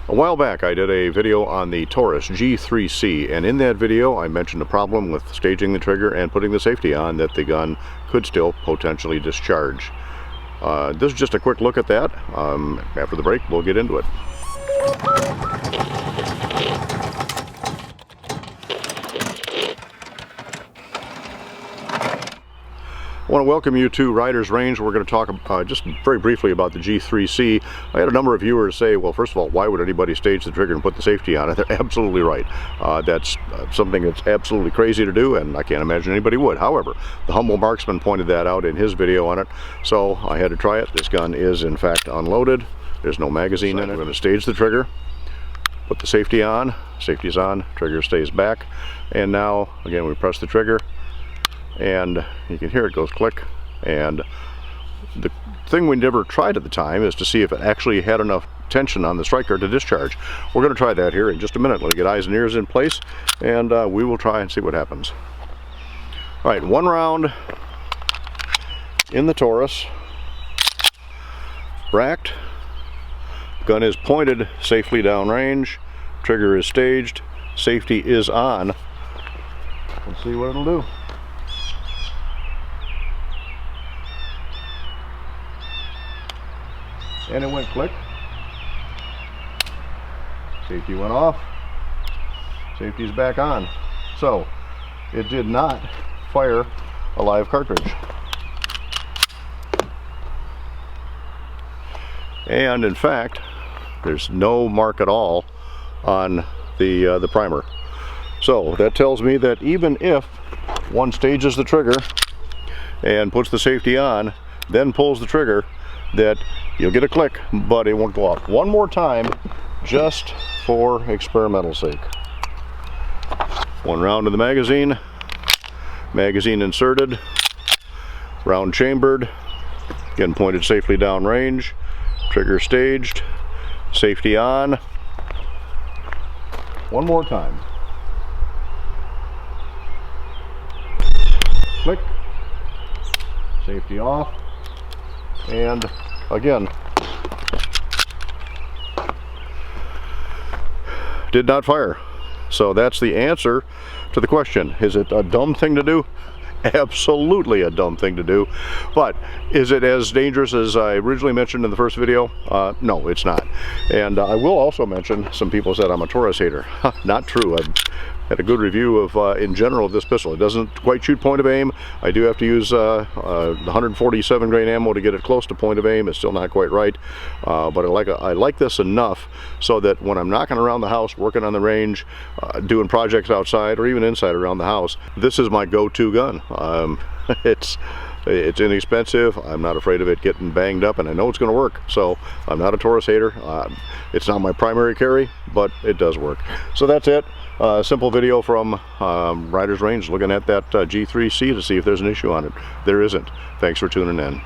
A while back I did a video on the Taurus G3c, and in that video I mentioned a problem with staging the trigger and putting the safety on that the gun could still potentially discharge. This is just a quick look at that. After the break we'll get into it. I want to welcome you to Riders Range. We're going to talk just very briefly about the G3c. I had a number of viewers say, well, first of all, why would anybody stage the trigger and put the safety on it? They're absolutely right. That's something that's absolutely crazy to do, and I can't imagine anybody would. However, the Humble Marksman pointed that out in his video on it, so I had to try it. This gun is, in fact, unloaded. There's no magazine in it. We're going to stage the trigger, put the safety on. Safety's on, trigger stays back, and now, again, we press the trigger, and you can hear it goes click. And the thing we never tried at the time is to see if it actually had enough tension on the striker to discharge. We're going to try that here in just a minute. Let me get eyes and ears in place, and we will try and see what happens. All right, one round in the Taurus, racked, gun is pointed safely downrange, trigger is staged, safety is on. Let's see what it'll do. And it went click. Safety went off. Safety's back on. So it did not fire a live cartridge. And in fact, there's no mark at all on the primer. So that tells me that even if one stages the trigger and puts the safety on, then pulls the trigger, that you'll get a click, but it won't go off. One more time, just for experimental sake. One round in the magazine, magazine inserted, round chambered, again pointed safely downrange, trigger staged, safety on. One more time. Click, safety off. And again, did not fire. So that's the answer to the question. Is it a dumb thing to do? Absolutely a dumb thing to do. But is it as dangerous as I originally mentioned in the first video? No, it's not. And I will also mention, some people said I'm a Taurus hater. Not true. I've had a good review of, in general, of this pistol. It doesn't quite shoot point of aim. I do have to use 147 grain ammo to get it close to point of aim. It's still not quite right, but I like this enough so that when I'm knocking around the house, working on the range, doing projects outside or even inside around the house, this is my go-to gun. It's inexpensive. I'm not afraid of it getting banged up, and I know it's going to work. So I'm not a Taurus hater. It's not my primary carry, but it does work. So that's it. Simple video from Riders Range, looking at that G3c to see if there's an issue on it. There isn't. Thanks for tuning in.